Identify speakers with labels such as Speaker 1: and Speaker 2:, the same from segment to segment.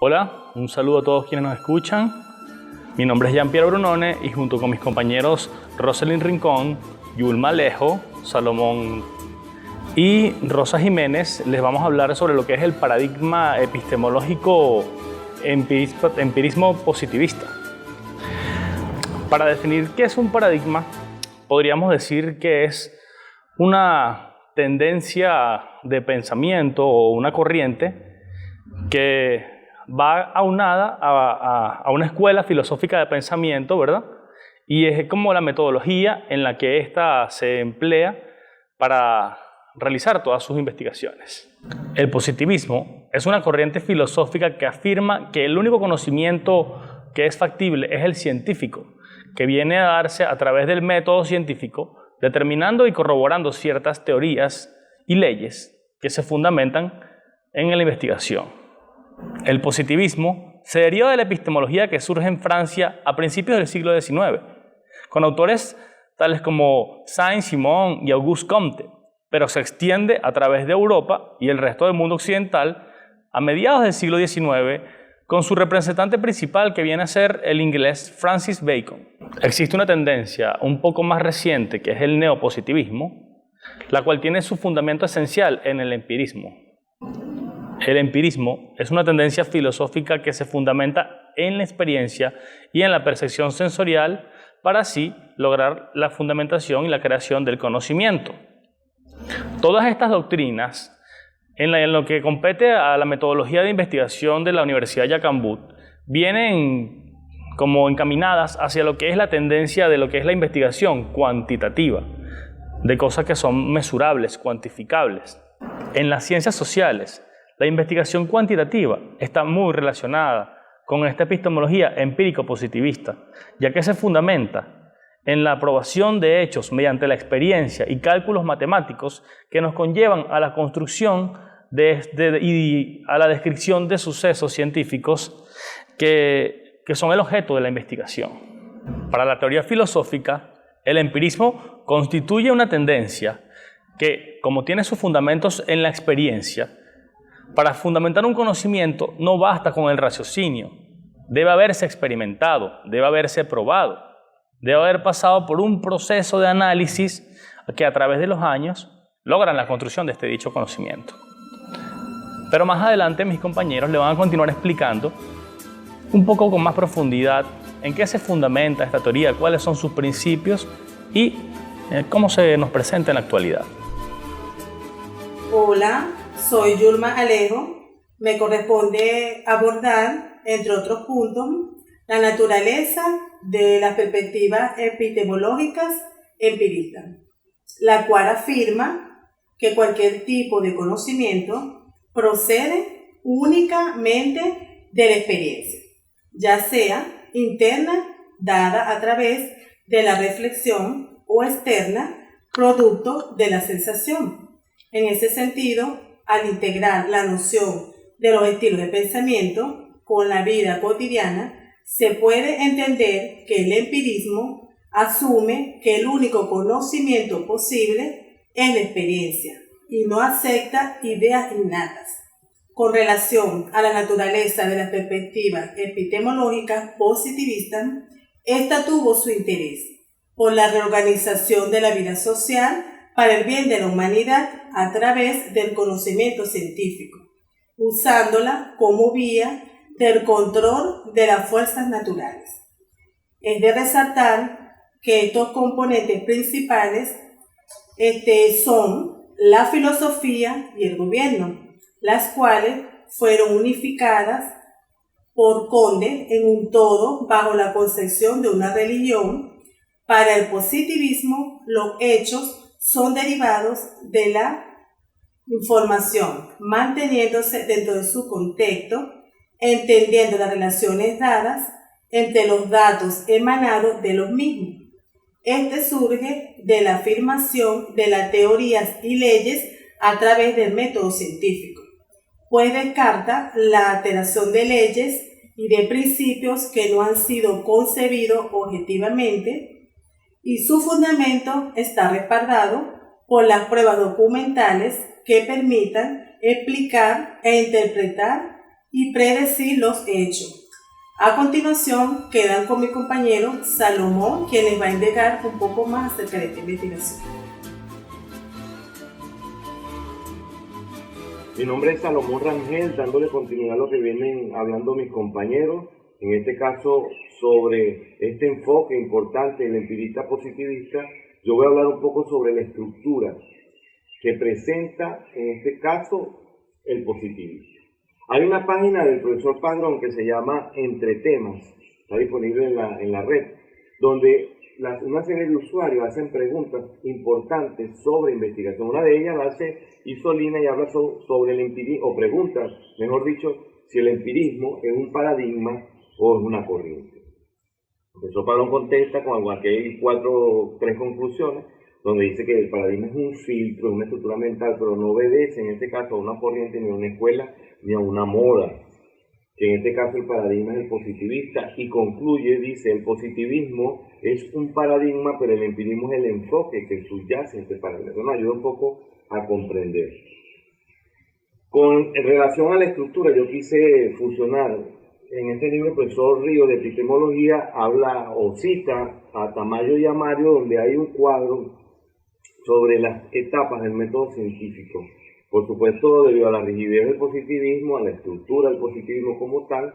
Speaker 1: Hola, un saludo a todos quienes nos escuchan. Mi nombre es Jean-Pierre Brunone y junto con mis compañeros Rosalind Rincón, Yulma Alejo, Salomón y Rosa Jiménez les vamos a hablar sobre lo que es el paradigma epistemológico empirismo positivista. Para definir qué es un paradigma, podríamos decir que es una tendencia de pensamiento o una corriente que va aunada a una escuela filosófica de pensamiento, ¿verdad? Y es como la metodología en la que ésta se emplea para realizar todas sus investigaciones. El positivismo es una corriente filosófica que afirma que el único conocimiento que es factible es el científico, que viene a darse a través del método científico, determinando y corroborando ciertas teorías y leyes que se fundamentan en la investigación. El positivismo se deriva de la epistemología que surge en Francia a principios del siglo XIX, con autores tales como Saint-Simon y Auguste Comte, pero se extiende a través de Europa y el resto del mundo occidental a mediados del siglo XIX, con su representante principal que viene a ser el inglés Francis Bacon. Existe una tendencia un poco más reciente que es el neopositivismo, la cual tiene su fundamento esencial en el empirismo. El empirismo es una tendencia filosófica que se fundamenta en la experiencia y en la percepción sensorial para así lograr la fundamentación y la creación del conocimiento. Todas estas doctrinas, en lo que compete a la metodología de investigación de la Universidad Yacambut, vienen como encaminadas hacia lo que es la tendencia de lo que es la investigación cuantitativa, de cosas que son mesurables, cuantificables. En las ciencias sociales, la investigación cuantitativa está muy relacionada con esta epistemología empírico-positivista, ya que se fundamenta en la aprobación de hechos mediante la experiencia y cálculos matemáticos que nos conllevan a la construcción y a la descripción de sucesos científicos que son el objeto de la investigación. Para la teoría filosófica, el empirismo constituye una tendencia que, como tiene sus fundamentos en la experiencia, para fundamentar un conocimiento no basta con el raciocinio, debe haberse experimentado, debe haberse probado, debe haber pasado por un proceso de análisis que a través de los años logran la construcción de este dicho conocimiento. Pero más adelante mis compañeros le van a continuar explicando un poco con más profundidad en qué se fundamenta esta teoría, cuáles son sus principios y cómo se nos presenta en la actualidad.
Speaker 2: Hola, soy Yulma Alejo. Me corresponde abordar, entre otros puntos, la naturaleza de las perspectivas epistemológicas empiristas, la cual afirma que cualquier tipo de conocimiento procede únicamente de la experiencia, ya sea interna, dada a través de la reflexión, o externa, producto de la sensación. En ese sentido, al integrar la noción de los estilos de pensamiento con la vida cotidiana, se puede entender que el empirismo asume que el único conocimiento posible es la experiencia y no acepta ideas innatas. Con relación a la naturaleza de las perspectivas epistemológicas positivistas, esta tuvo su interés por la reorganización de la vida social para el bien de la humanidad a través del conocimiento científico, usándola como vía del control de las fuerzas naturales. Es de resaltar que estos componentes principales son la filosofía y el gobierno, las cuales fueron unificadas por Conde en un todo bajo la concepción de una religión. Para el positivismo, los hechos son derivados de la información, manteniéndose dentro de su contexto, entendiendo las relaciones dadas entre los datos emanados de los mismos. Este surge de la afirmación de las teorías y leyes a través del método científico, pues descarta la alteración de leyes y de principios que no han sido concebidos objetivamente, y su fundamento está respaldado por las pruebas documentales que permitan explicar e interpretar y predecir los hechos. A continuación, quedan con mi compañero Salomón, quien les va a indicar un poco más acerca de esta investigación.
Speaker 3: Mi nombre es Salomón Rangel, dándole continuidad a lo que vienen hablando mis compañeros, en este caso sobre este enfoque importante del empirista positivista. Yo voy a hablar un poco sobre la estructura que presenta, en este caso, el positivismo. Hay una página del profesor Padrón que se llama Entre Temas, está disponible en la red, donde una serie de usuarios hacen preguntas importantes sobre investigación. Una de ellas la hace Isolina y habla sobre el empirismo, o pregunta, mejor dicho, si el empirismo es un paradigma o es una corriente. El profesor Padrón contesta con aquí hay tres conclusiones, donde dice que el paradigma es un filtro, es una estructura mental, pero no obedece en este caso a una corriente, ni a una escuela, ni a una moda. Que en este caso el paradigma es el positivista, y concluye, dice, el positivismo es un paradigma, pero el empirismo es el enfoque que subyace en este paradigma. Eso nos ayuda un poco a comprender. En relación a la estructura, yo quise fusionar. En este libro, el profesor Río de epistemología habla o cita a Tamayo y a Mario, donde hay un cuadro sobre las etapas del método científico. Por supuesto, debido a la rigidez del positivismo, a la estructura del positivismo como tal,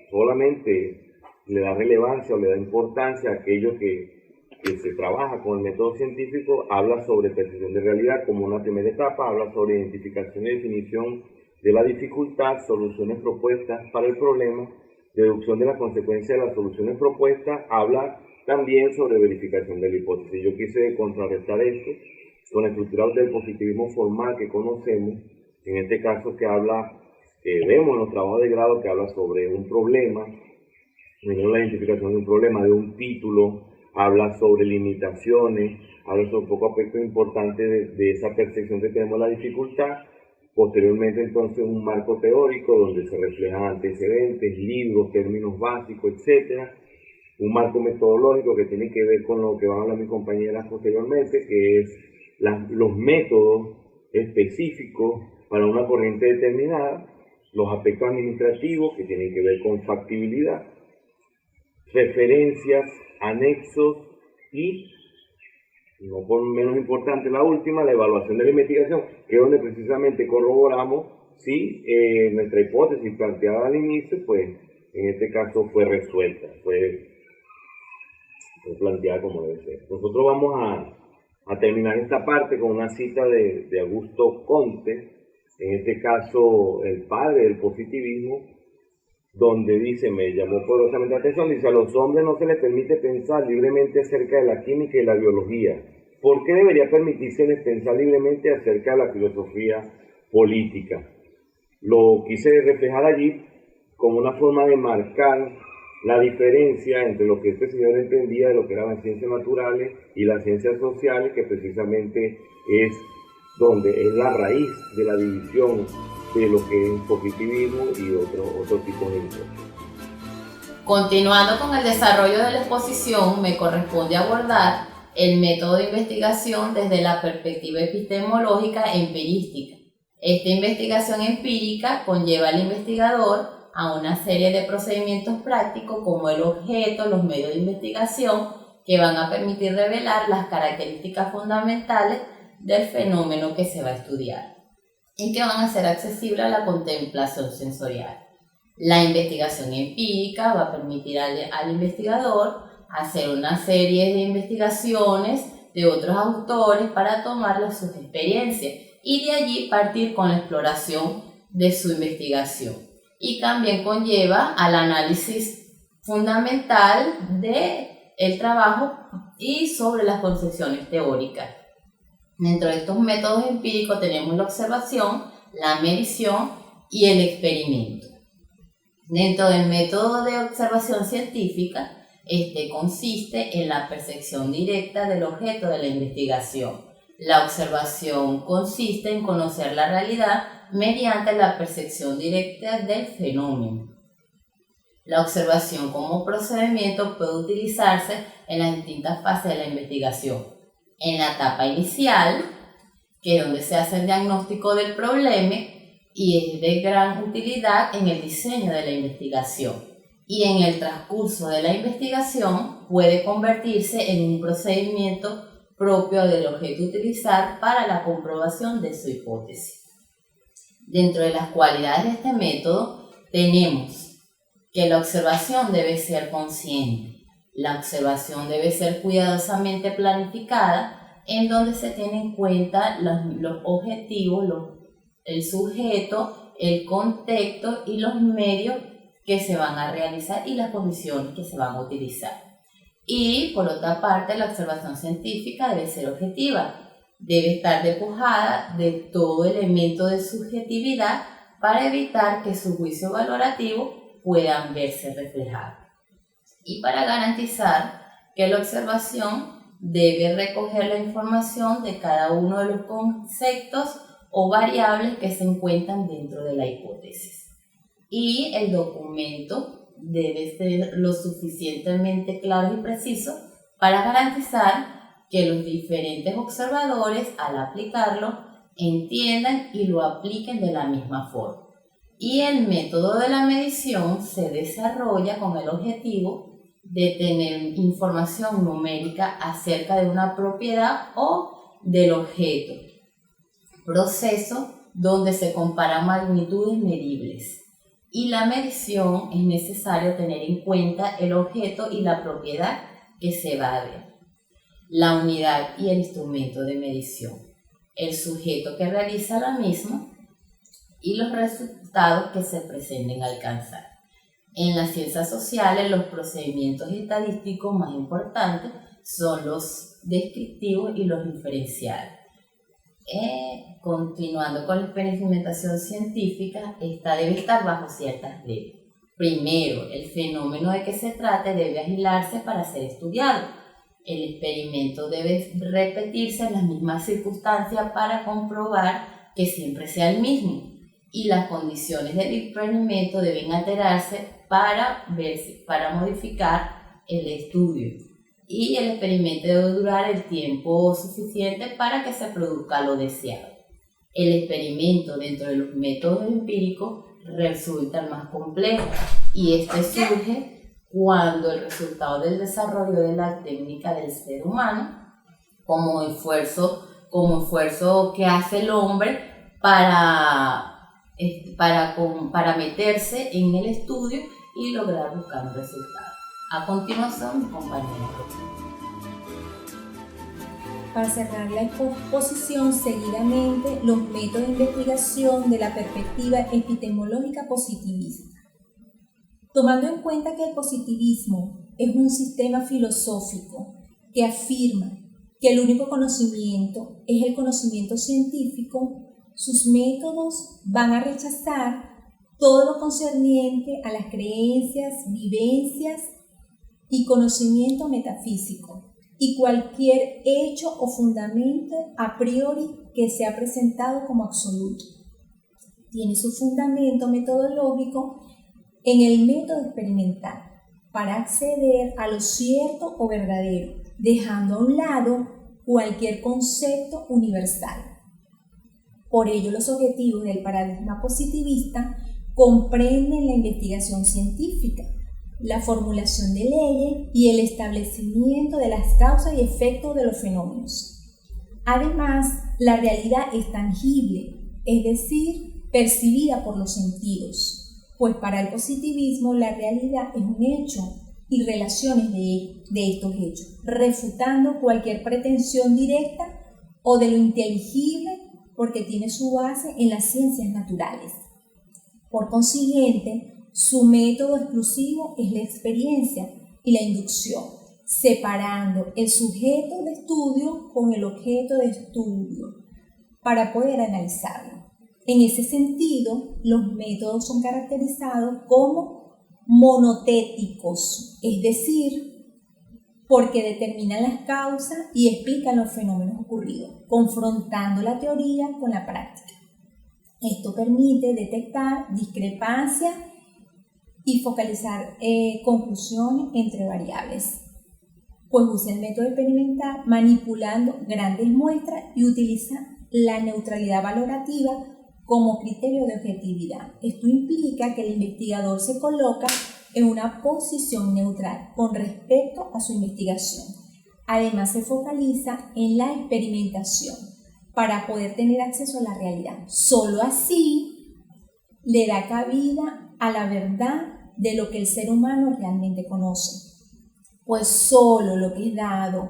Speaker 3: solamente le da relevancia o le da importancia a aquello que se trabaja con el método científico. Habla sobre percepción de realidad como una primera etapa, habla sobre identificación y definición de la dificultad, soluciones propuestas para el problema, deducción de las consecuencias de las soluciones propuestas, habla también sobre verificación de la hipótesis. Yo quise contrarrestar esto con la estructura del positivismo formal que conocemos, en este caso que vemos en los trabajos de grado, que habla sobre un problema, la identificación de un problema, de un título, habla sobre limitaciones, habla sobre un poco aspectos importantes de esa percepción que tenemos de la dificultad. Posteriormente, entonces, un marco teórico donde se reflejan antecedentes, libros, términos básicos, etc. Un marco metodológico que tiene que ver con lo que van a hablar mis compañeras posteriormente, que es los métodos específicos para una corriente determinada, los aspectos administrativos que tienen que ver con factibilidad, referencias, anexos y, no por menos importante la última, la evaluación de la investigación, que es donde precisamente corroboramos si nuestra hipótesis planteada al inicio, pues en este caso fue resuelta, fue planteada como debe ser. Nosotros vamos a terminar esta parte con una cita de Augusto Comte, en este caso el padre del positivismo, donde dice, me llamó poderosamente la atención, dice: a los hombres no se les permite pensar libremente acerca de la química y la biología. ¿Por qué debería permitírseles pensar libremente acerca de la filosofía política? Lo quise reflejar allí como una forma de marcar la diferencia entre lo que este señor entendía de lo que eran las ciencias naturales y las ciencias sociales, que precisamente es donde es la raíz de la división de lo que es positivismo y otro tipo de enfoque.
Speaker 4: Continuando con el desarrollo de la exposición, me corresponde abordar el método de investigación desde la perspectiva epistemológica empirística. Esta investigación empírica conlleva al investigador a una serie de procedimientos prácticos como el objeto, los medios de investigación, que van a permitir revelar las características fundamentales del fenómeno que se va a estudiar y que van a ser accesibles a la contemplación sensorial. La investigación empírica va a permitir al investigador hacer una serie de investigaciones de otros autores para tomar sus experiencias y de allí partir con la exploración de su investigación. Y también conlleva al análisis fundamental del trabajo y sobre las concepciones teóricas. Dentro de estos métodos empíricos tenemos la observación, la medición y el experimento. Dentro del método de observación científica, este consiste en la percepción directa del objeto de la investigación. La observación consiste en conocer la realidad mediante la percepción directa del fenómeno. La observación como procedimiento puede utilizarse en las distintas fases de la investigación. En la etapa inicial, que es donde se hace el diagnóstico del problema, y es de gran utilidad en el diseño de la investigación. Y en el transcurso de la investigación puede convertirse en un procedimiento propio del objeto a utilizar para la comprobación de su hipótesis. Dentro de las cualidades de este método tenemos que la observación debe ser consciente, la observación debe ser cuidadosamente planificada, en donde se tienen en cuenta los objetivos, el sujeto, el contexto y los medios que se van a realizar y las condiciones que se van a utilizar. Y por otra parte, la observación científica debe ser objetiva, debe estar despojada de todo elemento de subjetividad para evitar que sus juicios valorativos puedan verse reflejados. Y para garantizar que la observación debe recoger la información de cada uno de los conceptos o variables que se encuentran dentro de la hipótesis. Y el documento debe ser lo suficientemente claro y preciso para garantizar que los diferentes observadores, al aplicarlo, entiendan y lo apliquen de la misma forma. Y el método de la medición se desarrolla con el objetivo de tener información numérica acerca de una propiedad o del objeto, proceso donde se comparan magnitudes medibles. Y la medición es necesario tener en cuenta el objeto y la propiedad que se va a ver, la unidad y el instrumento de medición, el sujeto que realiza la misma y los resultados que se pretenden alcanzar. En las ciencias sociales, los procedimientos estadísticos más importantes son los descriptivos y los inferenciales. Continuando con la experimentación científica, esta debe estar bajo ciertas leyes. Primero, el fenómeno de que se trate debe aislarse para ser estudiado. El experimento debe repetirse en las mismas circunstancias para comprobar que siempre sea el mismo. Y las condiciones del experimento deben alterarse para modificar el estudio. Y el experimento debe durar el tiempo suficiente para que se produzca lo deseado. El experimento dentro de los métodos empíricos resulta el más complejo y este surge cuando el resultado del desarrollo de la técnica del ser humano como esfuerzo que hace el hombre para meterse en el estudio y lograr buscar un resultado. A continuación, mi compañera.
Speaker 5: Para cerrar la exposición, seguidamente los métodos de investigación de la perspectiva epistemológica positivista. Tomando en cuenta que el positivismo es un sistema filosófico que afirma que el único conocimiento es el conocimiento científico, sus métodos van a rechazar todo lo concerniente a las creencias, vivencias y conocimiento metafísico y cualquier hecho o fundamento a priori que sea presentado como absoluto. Tiene su fundamento metodológico en el método experimental para acceder a lo cierto o verdadero, dejando a un lado cualquier concepto universal. Por ello, los objetivos del paradigma positivista comprenden la investigación científica, la formulación de leyes y el establecimiento de las causas y efectos de los fenómenos. Además, la realidad es tangible, es decir, percibida por los sentidos, pues para el positivismo la realidad es un hecho y relaciones de estos hechos, refutando cualquier pretensión directa o de lo inteligible porque tiene su base en las ciencias naturales. Por consiguiente, su método exclusivo es la experiencia y la inducción, separando el sujeto de estudio con el objeto de estudio para poder analizarlo. En ese sentido, los métodos son caracterizados como monotéticos, es decir, porque determinan las causas y explican los fenómenos ocurridos, confrontando la teoría con la práctica. Esto permite detectar discrepancias y focalizar conclusiones entre variables, pues usa el método experimental manipulando grandes muestras y utiliza la neutralidad valorativa como criterio de objetividad. Esto implica que el investigador se coloca en una posición neutral con respecto a su investigación. Además, se focaliza en la experimentación para poder tener acceso a la realidad. Solo así le da cabida a la verdad de lo que el ser humano realmente conoce, pues solo lo que es dado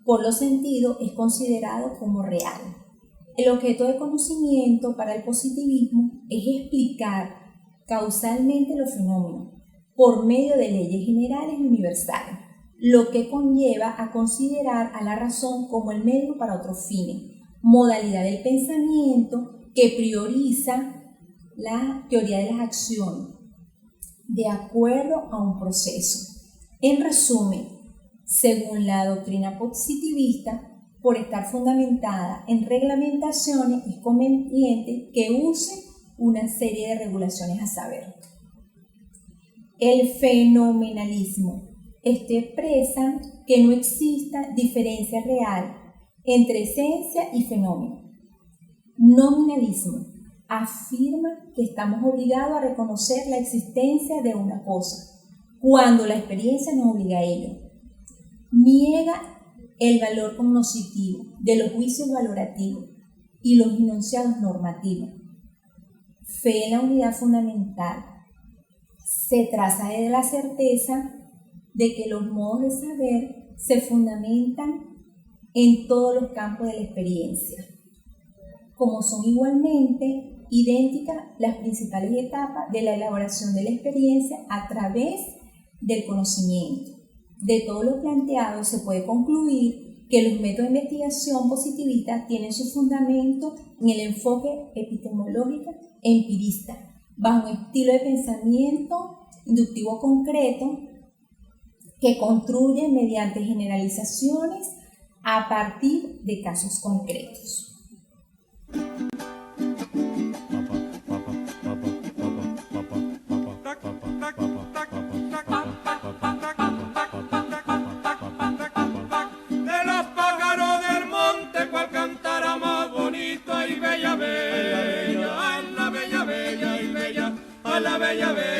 Speaker 5: por los sentidos es considerado como real. El objeto de conocimiento para el positivismo es explicar causalmente los fenómenos por medio de leyes generales y universales, lo que conlleva a considerar a la razón como el medio para otros fines, modalidad del pensamiento que prioriza la teoría de las acciones de acuerdo a un proceso. En resumen, según la doctrina positivista, por estar fundamentada en reglamentaciones, es conveniente que use una serie de regulaciones a saber. El fenomenalismo. Este expresa que no exista diferencia real entre esencia y fenómeno. Nominalismo. Afirma que estamos obligados a reconocer la existencia de una cosa, cuando la experiencia nos obliga a ello. Niega el valor cognoscitivo de los juicios valorativos y los enunciados normativos. Fe en la unidad fundamental. Se traza de la certeza de que los modos de saber se fundamentan en todos los campos de la experiencia, como son igualmente idénticas las principales etapas de la elaboración de la experiencia a través del conocimiento. De todo lo planteado se puede concluir que los métodos de investigación positivista tienen su fundamento en el enfoque epistemológico empirista, bajo un estilo de pensamiento inductivo concreto que construye mediante generalizaciones a partir de casos concretos.
Speaker 6: Bella, bella,